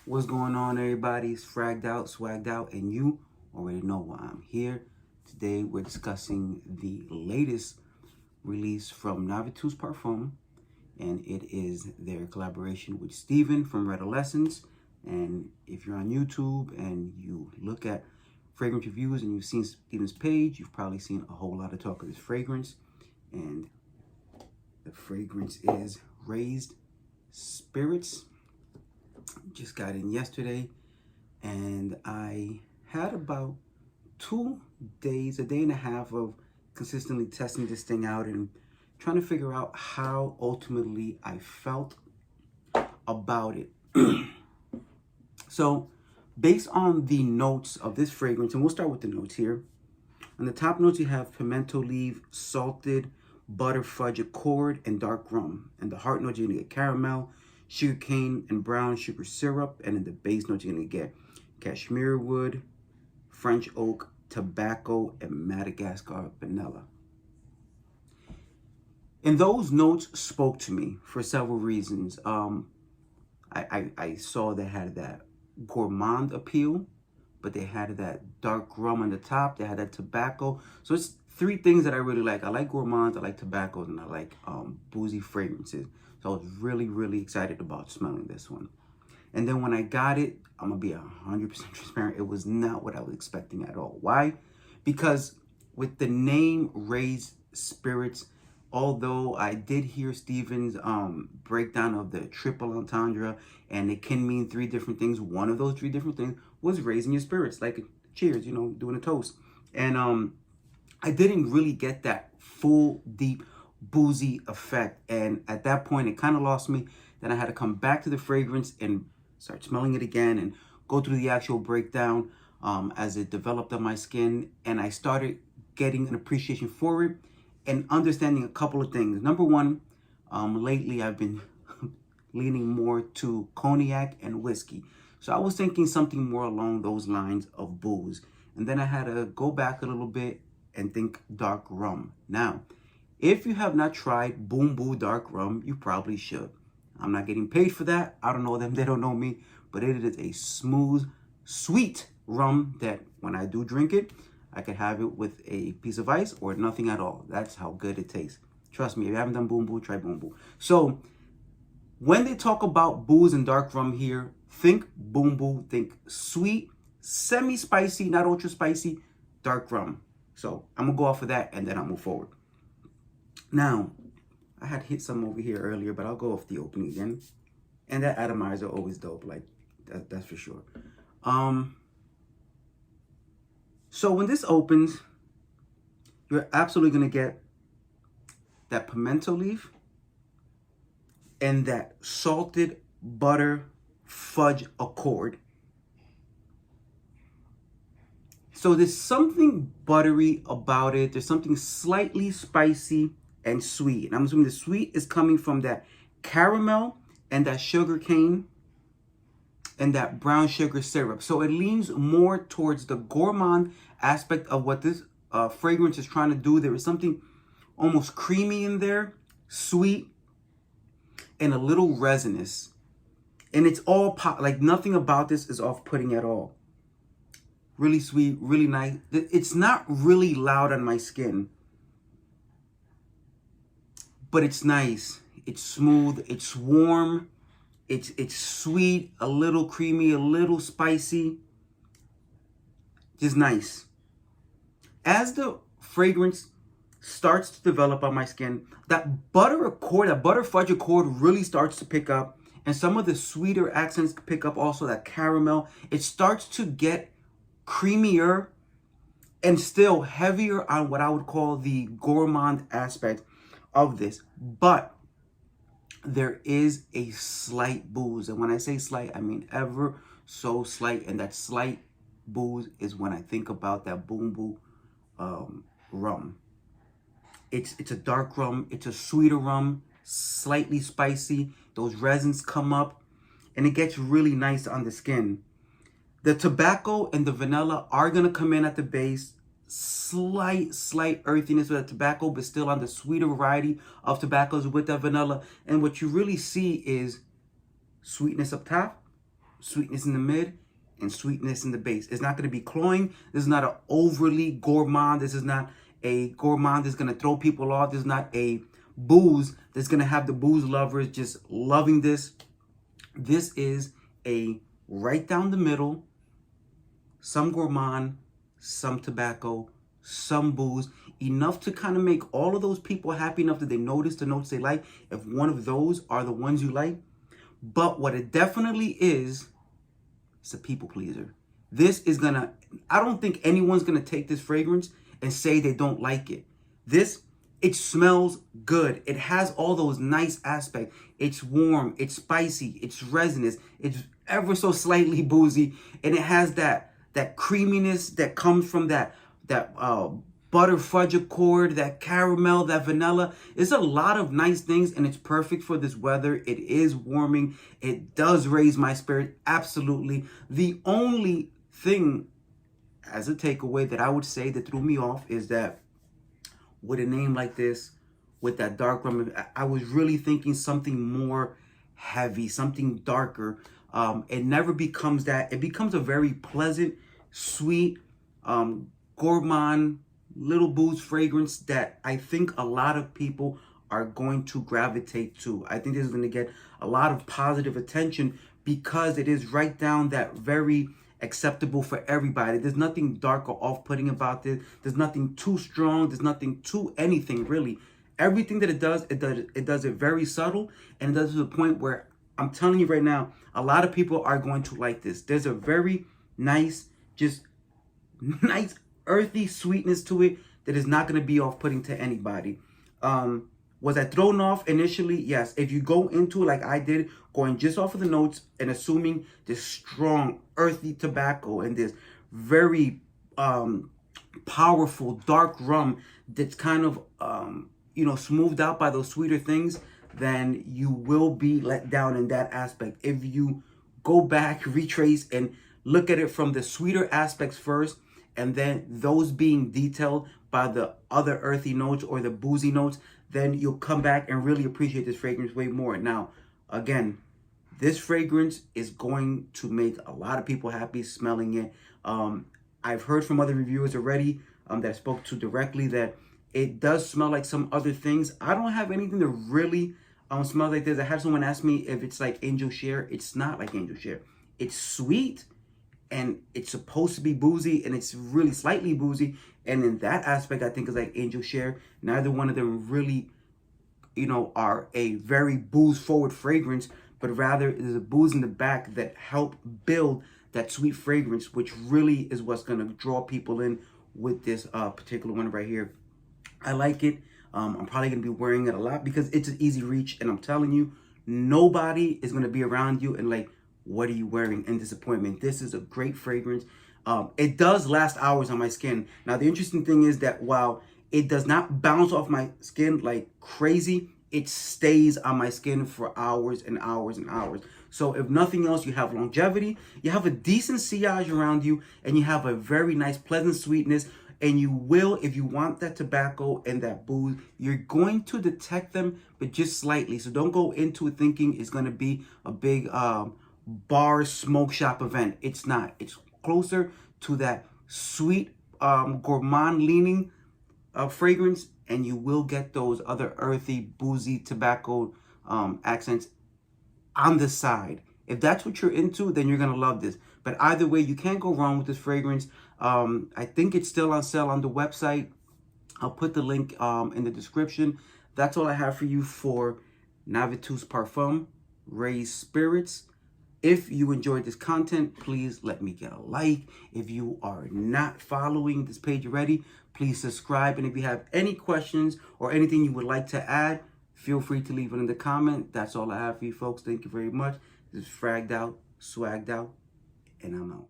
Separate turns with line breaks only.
What's going on, everybody? It's fragged out, swagged out, and you already know why I'm here. Today, we're discussing the latest release from Navitus Parfum, and it is their collaboration with Steven from Red Lessons. And if you're on YouTube and you look at fragrance reviews and you've seen Steven's page, you've probably seen a whole lot of talk of this fragrance. And the fragrance is Raised Spirits. Just got in yesterday, and I had about 2 days, a day and a half of consistently testing this thing out and trying to figure out how ultimately I felt about it. So based on the notes of this fragrance, and we'll start with the notes here. On the top notes, you have pimento leaf, salted butter fudge accord, and dark rum. And the heart notes, you're gonna get caramel, sugar cane, and brown sugar syrup. And in the base notes, you're gonna get cashmere wood, French oak, tobacco, and Madagascar vanilla. And those notes spoke to me for several reasons. I saw they had that gourmand appeal, but they had that dark rum on the top. They had that tobacco. So it's 3 things that I really like. I like gourmands, I like tobaccos, and I like boozy fragrances. So I was really, really excited about smelling this one. And then when I got it, I'm gonna be 100% transparent. It was not what I was expecting at all. Why? Because with the name Raised Spirits, although I did hear Steven's breakdown of the triple entendre, and it can mean 3 different things. One of those 3 different things was raising your spirits, like cheers, you know, doing a toast. And I didn't really get that full, deep, boozy effect. And at that point, it kind of lost me. Then I had to come back to the fragrance and start smelling it again and go through the actual breakdown as it developed on my skin. And I started getting an appreciation for it and understanding a couple of things. Number one, lately I've been leaning more to cognac and whiskey. So I was thinking something more along those lines of booze. And then I had to go back a little bit and think dark rum. Now, if you have not tried Boom Boo Dark Rum, you probably should. I'm not getting paid for that. I don't know them, they don't know me, but it is a smooth, sweet rum that when I do drink it, I could have it with a piece of ice or nothing at all. That's how good it tastes. Trust me, if you haven't done Boom Boo, try Boom Boo. So when they talk about booze and dark rum here, think Boom Boo, think sweet, semi-spicy, not ultra spicy, dark rum. So I'm gonna go off of that and then I'll move forward. Now, I had hit some over here earlier, but I'll go off the opening again. And that atomizer always dope, like that's for sure. So when this opens, you're absolutely gonna get that pimento leaf and that salted butter fudge accord. So there's something buttery about it. There's something slightly spicy and sweet. And I'm assuming the sweet is coming from that caramel and that sugar cane and that brown sugar syrup. So it leans more towards the gourmand aspect of what this fragrance is trying to do. There is something almost creamy in there, sweet, and a little resinous. And it's all like nothing about this is off-putting at all. Really sweet, really nice. It's not really loud on my skin, but it's nice. It's smooth. It's warm. It's sweet, a little creamy, a little spicy. Just nice. As the fragrance starts to develop on my skin, that butter accord, that butter fudge accord really starts to pick up. And some of the sweeter accents pick up also, that caramel. It starts to get creamier and still heavier on what I would call the gourmand aspect of this. But there is a slight booze. And when I say slight, I mean ever so slight. And that slight booze is when I think about that Boom Boo rum. It's a dark rum. It's a sweeter rum, slightly spicy. Those resins come up and it gets really nice on the skin. The tobacco and the vanilla are going to come in at the base. Slight earthiness with the tobacco, but still on the sweeter variety of tobaccos with that vanilla. And what you really see is sweetness up top sweetness in the mid, and sweetness in the base. It's not going to be cloying. This is not an overly gourmand. This is not a gourmand that's going to throw people off. This is not a booze that's going to have the booze lovers just loving this. This is a right down the middle, some gourmand, some tobacco, some booze, enough to kind of make all of those people happy enough that they notice the notes they like, if one of those are the ones you like. But what it definitely is, it's a people pleaser. This is gonna, I don't think anyone's gonna take this fragrance and say they don't like it. It smells good. It has all those nice aspects. It's warm, it's spicy, it's resinous, it's ever so slightly boozy, and it has that creaminess that comes from that butter fudge accord, that caramel, that vanilla. It's a lot of nice things, and it's perfect for this weather. It is warming. It does raise my spirit, absolutely. The only thing as a takeaway that I would say that threw me off is that with a name like this, with that dark rum, I was really thinking something more heavy, something darker. It never becomes that. It becomes a very pleasant, sweet, gourmand, little booze fragrance that I think a lot of people are going to gravitate to. I think this is going to get a lot of positive attention because it is right down that very acceptable for everybody. There's nothing dark or off-putting about this. There's nothing too strong. There's nothing too anything, really. Everything that it does it very subtle, and it does it to the point where I'm telling you right now, a lot of people are going to like this. There's a very nice, just nice earthy sweetness to it that is not going to be off-putting to anybody. Was I thrown off initially? Yes. If you go into it like I did, going just off of the notes and assuming this strong earthy tobacco and this very powerful dark rum that's kind of smoothed out by those sweeter things, then you will be let down in that aspect. If you go back, retrace, and look at it from the sweeter aspects first, and then those being detailed by the other earthy notes or the boozy notes, then you'll come back and really appreciate this fragrance way more. Now, again, this fragrance is going to make a lot of people happy smelling it. I've heard from other reviewers already that I spoke to directly that it does smell like some other things. I don't have anything to really smell like this. I had someone ask me if it's like Angel Share. It's not like Angel Share. It's sweet, and it's supposed to be boozy, and it's really slightly boozy. And in that aspect, I think it's like Angel Share. Neither one of them really, are a very booze-forward fragrance, but rather there's a booze in the back that help build that sweet fragrance, which really is what's going to draw people in with this particular one right here. I like it. I'm probably going to be wearing it a lot because it's an easy reach, and I'm telling you, nobody is going to be around you and like, what are you wearing in disappointment? This is a great fragrance. It does last hours on my skin. Now, the interesting thing is that while it does not bounce off my skin like crazy, it stays on my skin for hours and hours and hours. So if nothing else, you have longevity, you have a decent sillage around you, and you have a very nice, pleasant sweetness. And you will, if you want that tobacco and that booze, you're going to detect them, but just slightly. So don't go into it thinking it's going to be a big bar smoke shop event. It's not. It's closer to that sweet gourmand leaning fragrance, and you will get those other earthy, boozy tobacco accents on the side. If that's what you're into, then you're going to love this. But either way, you can't go wrong with this fragrance. I think it's still on sale on the website. I'll put the link in the description. That's all I have for you for Navitus Parfum Raised Spirits. If you enjoyed this content, please let me get a like. If you are not following this page already, please subscribe. And if you have any questions or anything you would like to add, feel free to leave it in the comment. That's all I have for you folks. Thank you very much. This is Fragged Out, Swagged Out, and I'm out.